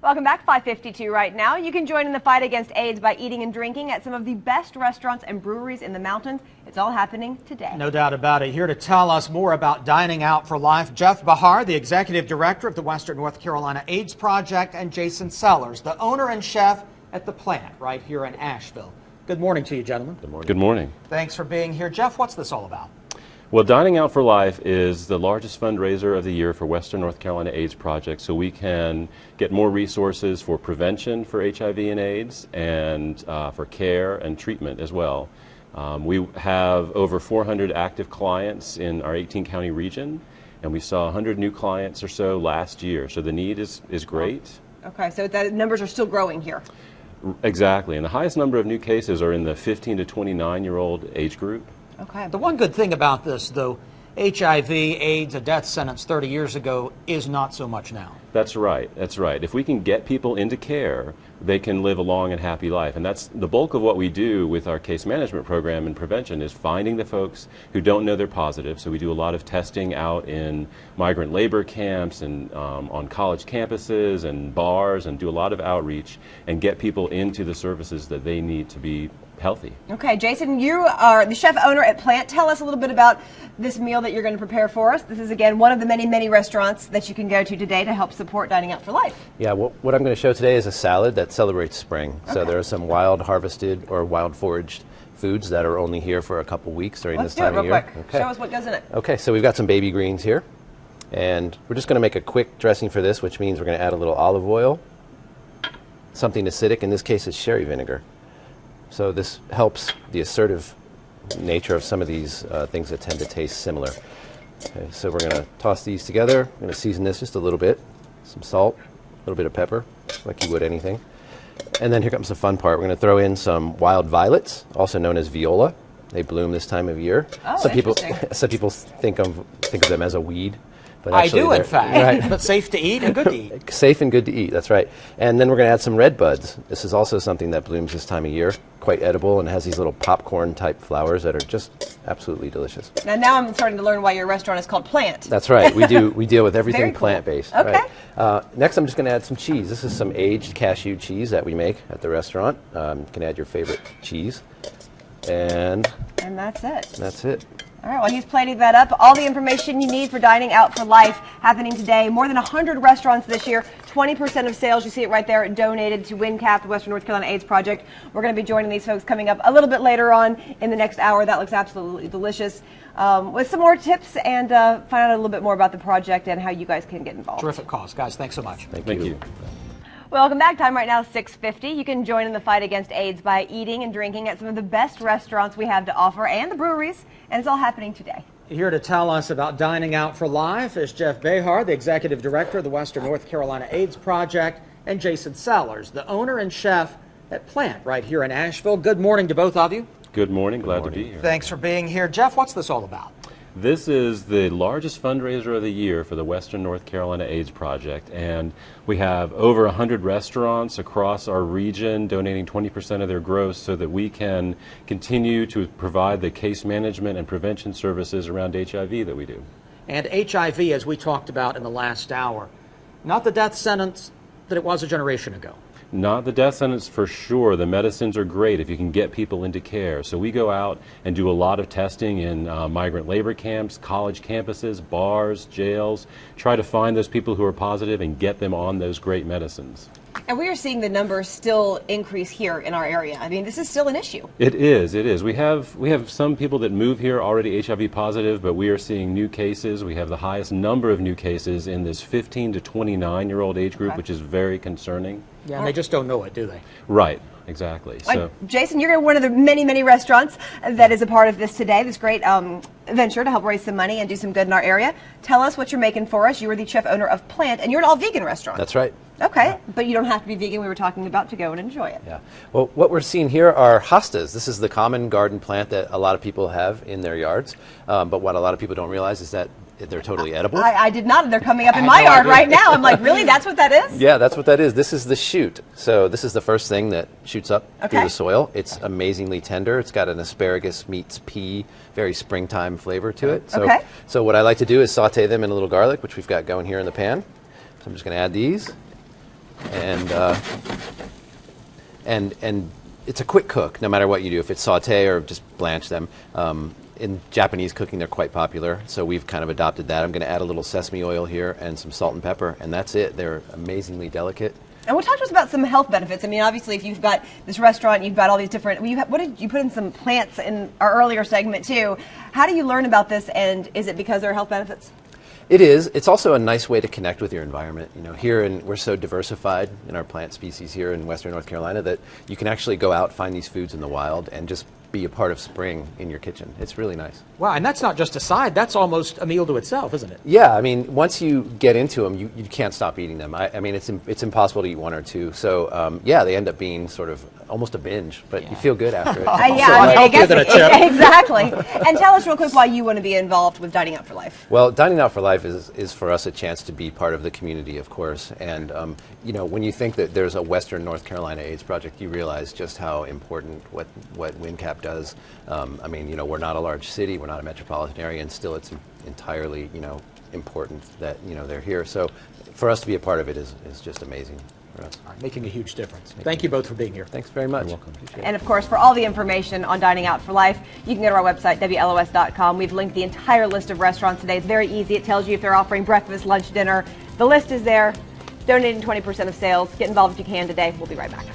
Welcome back, 5:52 right now. You can join in the fight against AIDS by eating and drinking at some of the best restaurants and breweries in the mountains. It's all happening today. No doubt about it. Here to tell us more about Dining Out for Life, Jeff Behar, the Executive Director of the Western North Carolina AIDS Project, and Jason Sellers, the owner and chef at the plant right here in Asheville. Good morning to you, gentlemen. Good morning. Good morning. Thanks for being here. Jeff, what's this all about? Well, Dining Out for Life is the largest fundraiser of the year for Western North Carolina AIDS Project, so we can get more resources for prevention for HIV and AIDS and for care and treatment as well. We have over 400 active clients in our 18-county region, and we saw 100 new clients or so last year, so the need is great. Okay, so the numbers are still growing here. Exactly, and the highest number of new cases are in the 15 to 29-year-old age group. Okay. The one good thing about this, though, HIV, AIDS, a death sentence 30 years ago is not so much now. That's right. That's right. If we can get people into care, they can live a long and happy life. And that's the bulk of what we do with our case management program and prevention is finding the folks who don't know they're positive. So we do a lot of testing out in migrant labor camps and on college campuses and bars and do a lot of outreach and get people into the services that they need to be healthy. Okay, Jason, you are the chef owner at Plant. Tell us a little bit about this meal that you're going to prepare for us. This is, again, one of the many, many restaurants that you can go to today to help support Dining Out for Life. Yeah, what I'm going to show today is a salad that celebrates spring. Okay. So there are some wild harvested or wild foraged foods that are only here for a couple weeks during this time of year. Let's do it real quick. Okay. Show us what goes in it. Okay, so we've got some baby greens here. And we're just going to make a quick dressing for this, which means we're going to add a little olive oil, something acidic, in this case it's sherry vinegar. So this helps the assertive nature of some of these things that tend to taste similar. Okay, so we're going to toss these together. We're going to season this just a little bit. Some salt, a little bit of pepper, like you would anything. And then here comes the fun part. We're going to throw in some wild violets, also known as viola. They bloom this time of year. Oh, some people think of them as a weed. But I do, in fact. Right. But safe to eat and good to eat. Safe and good to eat, that's right. And then we're going to add some red buds. This is also something that blooms this time of year, quite edible, and has these little popcorn-type flowers that are just absolutely delicious. Now I'm starting to learn why your restaurant is called Plant. That's right. We deal with everything Very cool. plant-based. Okay. Right. Next, I'm just going to add some cheese. This is some aged cashew cheese that we make at the restaurant. You can add your favorite cheese. And that's it. That's it. All right, well, he's plating that up. All the information you need for Dining Out for Life happening today. More than 100 restaurants this year. 20% of sales, you see it right there, donated to WNCAP, the Western North Carolina AIDS Project. We're going to be joining these folks coming up a little bit later on in the next hour. That looks absolutely delicious. With some more tips and find out a little bit more about the project and how you guys can get involved. Terrific cause. Guys, thanks so much. Thank you. Welcome back. Time right now is 6:50. You can join in the fight against AIDS by eating and drinking at some of the best restaurants we have to offer and the breweries, and it's all happening today. Here to tell us about Dining Out for Life is Jeff Behar, the Executive Director of the Western North Carolina AIDS Project, and Jason Sellers, the owner and chef at Plant right here in Asheville. Good morning to both of you. Good morning. Glad to be here. Thanks for being here. Jeff, what's this all about? This is the largest fundraiser of the year for the Western North Carolina AIDS Project, and we have over 100 restaurants across our region donating 20% of their gross so that we can continue to provide the case management and prevention services around HIV that we do. And HIV, as we talked about in the last hour, not the death sentence that it was a generation ago. Not the death sentence for sure. The medicines are great if you can get people into care. So we go out and do a lot of testing in migrant labor camps, college campuses, bars, jails, try to find those people who are positive and get them on those great medicines. And we are seeing the numbers still increase here in our area. I mean, this is still an issue. It is. It is. We have some people that move here already HIV positive, but we are seeing new cases. We have the highest number of new cases in this 15 to 29-year-old age group, which is very concerning. Yeah, and they just don't know it, do they? Right. Exactly. So, Jason, you're one of the many, many restaurants that is a part of this today, this great venture to help raise some money and do some good in our area. Tell us what you're making for us. You are the chef owner of Plant, and you're an all-vegan restaurant. That's right. Okay, but you don't have to be vegan. We were talking about to go and enjoy it. Yeah. Well, what we're seeing here are hostas. This is the common garden plant that a lot of people have in their yards. But what a lot of people don't realize is that they're totally edible. I did not. They're coming up in my yard right now. I'm like, really? That's what that is? Yeah, that's what that is. This is the shoot. So this is the first thing that shoots up through the soil. It's amazingly tender. It's got an asparagus meets pea, very springtime flavor to it. So what I like to do is saute them in a little garlic, which we've got going here in the pan. So I'm just going to add these. and it's a quick cook, no matter what you do. If it's saute or just blanch them. In Japanese cooking, they're quite popular, so we've kind of adopted that. I'm going to add a little sesame oil here and some salt and pepper, and that's it. They're amazingly delicate. And talk to us about some health benefits. I mean, obviously, if you've got this restaurant, you've got all these different. What did you put in some plants in our earlier segment too? How do you learn about this, and is it because there are health benefits? It is. It's also a nice way to connect with your environment. You know, we're so diversified in our plant species here in Western North Carolina that you can actually go out, find these foods in the wild, and just be a part of spring in your kitchen. It's really nice. Wow, and that's not just a side, that's almost a meal to itself, isn't it? Yeah, I mean, once you get into them, you can't stop eating them. I mean, it's impossible to eat one or two. So, yeah, they end up being sort of almost a binge, but you feel good after it. healthier than a chip. Exactly. And tell us real quick why you want to be involved with Dining Out for Life. Well, Dining Out for Life is for us a chance to be part of the community, of course. And, you know, when you think that there's a Western North Carolina AIDS project, you realize just how important what WinCap does. I mean, you know, we're not a large city, we're not a metropolitan area, and still it's entirely, you know, important that, you know, they're here. So for us to be a part of it is just amazing for us. Making a huge difference. Thank you both for being here. Thanks very much. You're welcome. And of course, for all the information on Dining Out for Life, you can go to our website, WLOS.com. We've linked the entire list of restaurants today. It's very easy. It tells you if they're offering breakfast, lunch, dinner. The list is there. Donating 20% of sales. Get involved if you can today. We'll be right back.